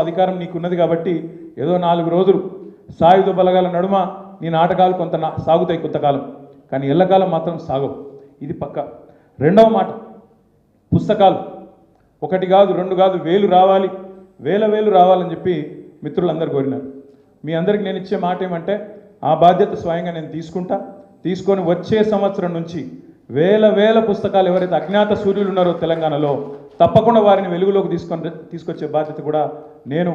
అధికారం నీకున్నది కాబట్టి ఏదో 4 రోజులు సాయుధ బలగాల నడుమ నీ నాటకాలు కొంత సాగుతాయి కొంతకాలం, కానీ ఎల్లకాలం మాత్రం సాగవు. ఇది పక్క. రెండవ మాట, పుస్తకాలు 1 కాదు 2 కాదు వేలు రావాలి, వేలు రావాలని చెప్పి మిత్రులందరూ కోరినారు. మీ అందరికి నేను ఇచ్చే మాట ఏమంటే ఆ బాధ్యత స్వయంగా నేను తీసుకొని వచ్చే సంవత్సరం నుంచి వేల పుస్తకాలు ఎవరైతే అజ్ఞాత సూర్యులు ఉన్నారో తెలంగాణలో తప్పకుండా వారిని వెలుగులోకి తీసుకొచ్చే బాధ్యత కూడా నేను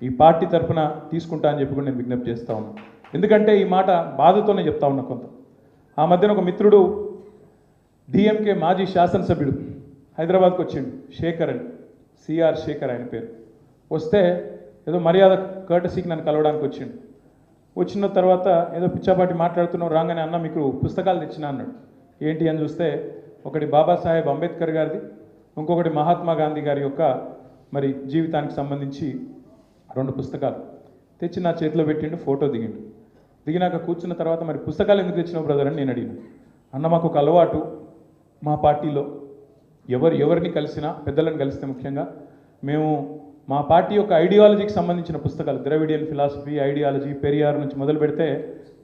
ఈ పార్టీ తరఫున తీసుకుంటా అని చెప్పి కూడా నేను విజ్ఞప్తి చేస్తూ ఉన్నాను. ఎందుకంటే ఈ మాట బాధతోనే చెప్తా ఉన్నా. కొంత ఆ మధ్యన ఒక మిత్రుడు డిఎంకే మాజీ శాసనసభ్యుడు హైదరాబాద్కి వచ్చిండు, శేఖర్ అని, సిఆర్ శేఖర్ ఆయన పేరు. వస్తే ఏదో మర్యాద కర్టసీకి నన్ను కలవడానికి వచ్చిండు. వచ్చిన తర్వాత ఏదో పిచ్చాపాటి మాట్లాడుతున్నావు, రాగానే అన్న మీకు పుస్తకాలు తెచ్చినా అన్నాడు. ఏంటి అని చూస్తే ఒకటి బాబాసాహెబ్ అంబేద్కర్ గారిది, ఇంకొకటి మహాత్మా గాంధీ గారి యొక్క మరి జీవితానికి సంబంధించి 2 పుస్తకాలు తెచ్చి నా చేతిలో పెట్టిండు, ఫోటో దిగిండు. దిగినాక కూర్చున్న తర్వాత మరి పుస్తకాలు ఎందుకు తెచ్చినావు బ్రదర్ అని నేను అడిగాను. అన్న మాకు ఒక అలవాటు, మా పార్టీలో ఎవరిని కలిసినా పెద్దలను కలిస్తే ముఖ్యంగా మేము మా పార్టీ యొక్క ఐడియాలజీకి సంబంధించిన పుస్తకాలు, ద్రవిడియన్ ఫిలాసఫీ, ఐడియాలజీ, పెరియార్ నుంచి మొదలు పెడితే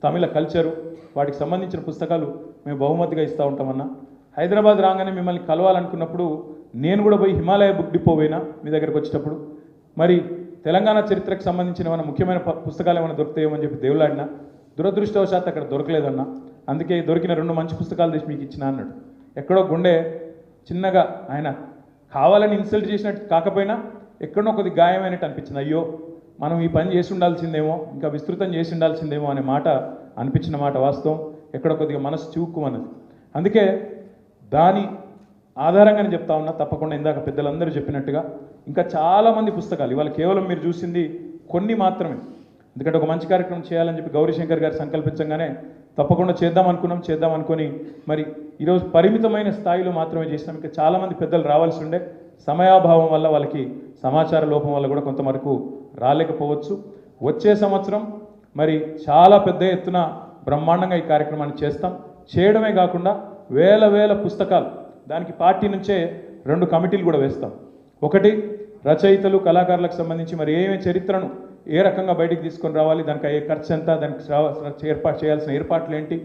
తమిళ కల్చరు, వాటికి సంబంధించిన పుస్తకాలు మేము బహుమతిగా ఇస్తూ ఉంటామన్నా. హైదరాబాద్ రాగానే మిమ్మల్ని కలవాలనుకున్నప్పుడు నేను కూడా పోయి హిమాలయ బుక్ డిపో పోయినా మీ దగ్గరకు వచ్చేటప్పుడు, మరి తెలంగాణ చరిత్రకు సంబంధించిన ఏమైనా ముఖ్యమైన పుస్తకాలు ఏమైనా దొరుకుతాయేమని చెప్పి దేవులాడినా. దురదృష్టవశాత్తు అక్కడ దొరకలేదన్నా. అందుకే దొరికిన 2 మంచి పుస్తకాలు తెచ్చి మీకు ఇచ్చిన అన్నాడు. ఎక్కడో గుండె చిన్నగా ఆయన కావాలని ఇన్సల్ట్ చేసినట్టు కాకపోయినా ఎక్కడో కొద్ది గాయమైనట్టు అనిపించింది. అయ్యో మనం ఈ పని చేసి ఉండాల్సిందేమో, ఇంకా విస్తృతం చేసి ఉండాల్సిందేమో అనే మాట అనిపించిన మాట వాస్తవం. ఎక్కడో కొద్దిగా మనసు చివుక్కుమన్నది. అందుకే దాని ఆధారంగానే చెప్తా ఉన్నా. తప్పకుండా ఇందాక పెద్దలందరూ చెప్పినట్టుగా ఇంకా చాలామంది పుస్తకాలు, ఇవాళ కేవలం మీరు చూసింది కొన్ని మాత్రమే. ఎందుకంటే ఒక మంచి కార్యక్రమం చేయాలని చెప్పి గౌరీశంకర్ గారు సంకల్పించగానే తప్పకుండా చేద్దాం అనుకొని మరి ఈరోజు పరిమితమైన స్థాయిలో మాత్రమే చేసినాం. ఇంకా చాలామంది పెద్దలు రావాల్సి ఉండే, సమయాభావం వల్ల వాళ్ళకి సమాచార లోపం వల్ల కూడా కొంతవరకు రాలేకపోవచ్చు. వచ్చే సంవత్సరం మరి చాలా పెద్ద ఎత్తున బ్రహ్మాండంగా ఈ కార్యక్రమాన్ని చేయడమే కాకుండా వేల పుస్తకాలు, దానికి పార్టీ నుంచే 2 కమిటీలు కూడా వేస్తాం. ఒకటి రచయితలు కళాకారులకు సంబంధించి మరి ఏమేమి చరిత్రను ఏ రకంగా బయటికి తీసుకొని రావాలి, దానికి అయ్యే ఖర్చు ఎంత, దానికి ఏర్పాటు చేయాల్సిన ఏర్పాట్లు ఏంటి,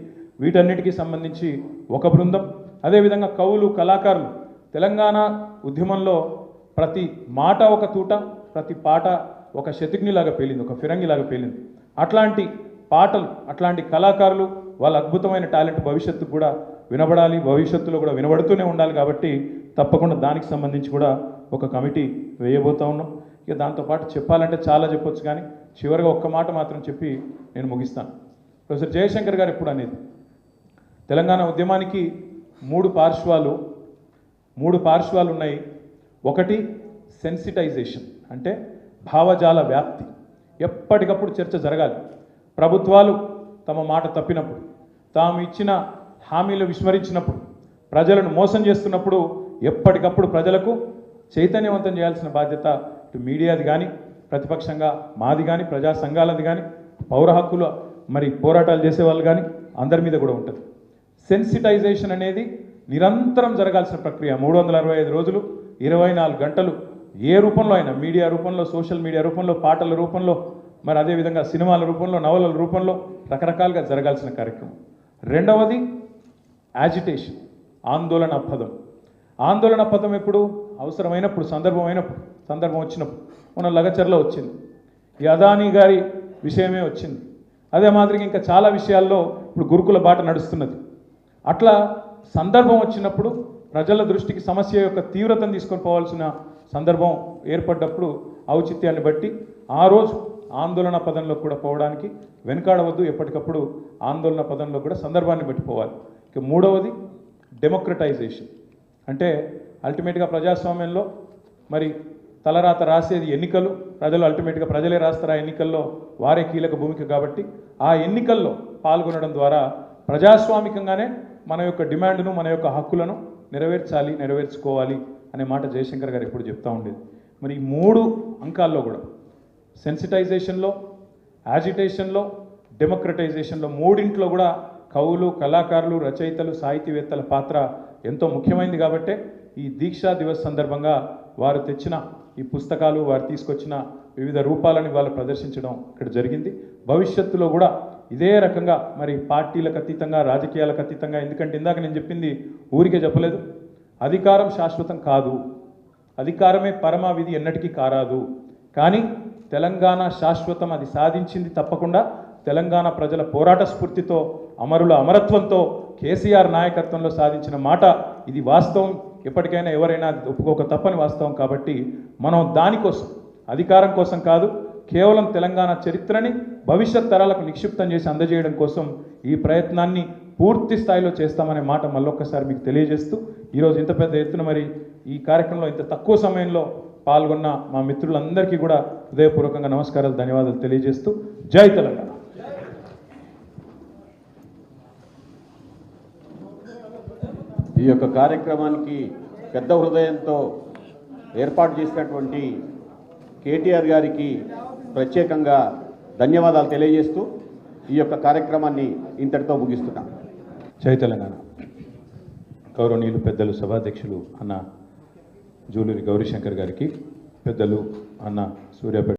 వీటన్నిటికీ సంబంధించి ఒక బృందం. అదేవిధంగా కవులు కళాకారులు, తెలంగాణ ఉద్యమంలో ప్రతి మాట ఒక తూట, ప్రతి పాట ఒక శతఘ్నిలాగా పేలింది, ఒక ఫిరంగిలాగా పేలింది. అట్లాంటి పాటలు, అట్లాంటి కళాకారులు, వాళ్ళ అద్భుతమైన టాలెంట్ భవిష్యత్తుకు కూడా వినబడాలి, భవిష్యత్తులో కూడా వినబడుతూనే ఉండాలి. కాబట్టి తప్పకుండా దానికి సంబంధించి కూడా ఒక కమిటీ వేయబోతా ఉన్నాం. ఇక దాంతోపాటు చెప్పాలంటే చాలా చెప్పొచ్చు, కానీ చివరిగా ఒక్క మాట మాత్రం చెప్పి నేను ముగిస్తాను. ప్రొఫెసర్ జయశంకర్ గారు ఎప్పుడు అనేది, తెలంగాణ ఉద్యమానికి 3 పార్శ్వాలు ఉన్నాయి. ఒకటి సెన్సిటైజేషన్, అంటే భావజాల వ్యాప్తి. ఎప్పటికప్పుడు చర్చ జరగాలి. ప్రభుత్వాలు తమ మాట తప్పినప్పుడు, తాము ఇచ్చిన హామీలు విస్మరించినప్పుడు, ప్రజలను మోసం చేస్తున్నప్పుడు ఎప్పటికప్పుడు ప్రజలకు చైతన్యవంతం చేయాల్సిన బాధ్యత ఇటు మీడియాది కానీ, ప్రతిపక్షంగా మాది కానీ, ప్రజా సంఘాలది కానీ, పౌర హక్కుల మరి పోరాటాలు చేసే వాళ్ళు కానీ అందరి మీద కూడా ఉంటుంది. సెన్సిటైజేషన్ అనేది నిరంతరం జరగాల్సిన ప్రక్రియ. 365 రోజులు 24 గంటలు ఏ రూపంలో అయినా, మీడియా రూపంలో, సోషల్ మీడియా రూపంలో, పాటల రూపంలో, మరి అదేవిధంగా సినిమాల రూపంలో, నవలల రూపంలో రకరకాలుగా జరగాల్సిన కార్యక్రమం. రెండవది యాజిటేషన్, ఆందోళన పదం. ఆందోళన పదం ఎప్పుడు అవసరమైనప్పుడు, సందర్భం వచ్చినప్పుడు. మన లగచర్లో వచ్చింది, ఈ అదానీ గారి విషయమే వచ్చింది. అదే మాదిరిగా ఇంకా చాలా విషయాల్లో ఇప్పుడు గురుకుల బాట నడుస్తున్నది. అట్లా సందర్భం వచ్చినప్పుడు ప్రజల దృష్టికి సమస్య యొక్క తీవ్రతను తీసుకొని పోవాల్సిన సందర్భం ఏర్పడ్డప్పుడు ఔచిత్యాన్ని బట్టి ఆ రోజు ఆందోళన పదంలో కూడా పోవడానికి వెనుకాడవద్దు. ఎప్పటికప్పుడు ఆందోళన పదంలో కూడా సందర్భాన్ని బట్టి పోవాలి. ఇక మూడవది డెమోక్రటైజేషన్, అంటే అల్టిమేట్గా ప్రజాస్వామ్యంలో మరి తలరాత రాసేది ఎన్నికలు, అల్టిమేట్గా ప్రజలే రాస్తారు. ఆ ఎన్నికల్లో వారే కీలక భూమిక. కాబట్టి ఆ ఎన్నికల్లో పాల్గొనడం ద్వారా ప్రజాస్వామికంగానే మన యొక్క డిమాండ్ను, మన యొక్క హక్కులను నెరవేర్చుకోవాలి అనే మాట జయశంకర్ గారు ఎప్పుడు చెప్తూ ఉండేది. మరి ఈ 3 అంకాల్లో కూడా సెన్సిటైజేషన్లో, యాజిటేషన్లో, డెమోక్రటైజేషన్లో, మూడింట్లో కూడా కవులు, కళాకారులు, రచయితలు, సాహితీవేత్తల పాత్ర ఎంతో ముఖ్యమైనది. కాబట్టే ఈ దీక్షా దివస్ సందర్భంగా వారు తెచ్చిన ఈ పుస్తకాలు, వారు తీసుకొచ్చిన వివిధ రూపాలను వాళ్ళు ప్రదర్శించడం ఇక్కడ జరిగింది. భవిష్యత్తులో కూడా ఇదే రకంగా మరి పార్టీలకు అతీతంగా, రాజకీయాలకు అతీతంగా, ఎందుకంటే ఇందాక నేను చెప్పింది ఊరికే చెప్పలేదు, అధికారం శాశ్వతం కాదు, అధికారమే పరమావిధి ఎన్నటికీ కారాదు. కానీ తెలంగాణ శాశ్వతం, అది సాధించింది తప్పకుండా తెలంగాణ ప్రజల పోరాట స్ఫూర్తితో, అమరుల అమరత్వంతో, కేసీఆర్ నాయకత్వంలో సాధించిన మాట ఇది వాస్తవం. ఎప్పటికైనా ఎవరైనా ఒప్పుకోక తప్పని వాస్తవం. కాబట్టి మనం దానికోసం, అధికారం కోసం కాదు, కేవలం తెలంగాణ చరిత్రని భవిష్యత్ తరాలకు నిక్షిప్తం చేసి అందజేయడం కోసం ఈ ప్రయత్నాన్ని పూర్తి స్థాయిలో చేస్తామనే మాట మళ్ళొక్కసారి మీకు తెలియజేస్తూ, ఈరోజు ఇంత పెద్ద ఎత్తున మరి ఈ కార్యక్రమంలో ఇంత తక్కువ సమయంలో పాల్గొన్న మా మిత్రులందరికీ కూడా హృదయపూర్వకంగా నమస్కారాలు, ధన్యవాదాలు తెలియజేస్తూ జై తెలంగాణ. ఈ యొక్క కార్యక్రమానికి పెద్ద హృదయంతో ఏర్పాటు చేసినటువంటి కేటీఆర్ గారికి ప్రత్యేకంగా ధన్యవాదాలు తెలియజేస్తూ ఈ యొక్క కార్యక్రమాన్ని ఇంతటితో ముగిస్తున్నాం. జై తెలంగాణ. గౌరవనీయులు పెద్దలు సభాధ్యక్షులు అన్న జూలూరి గౌరీశంకర్ గారికి, పెద్దలు అన్న సూర్యాపేట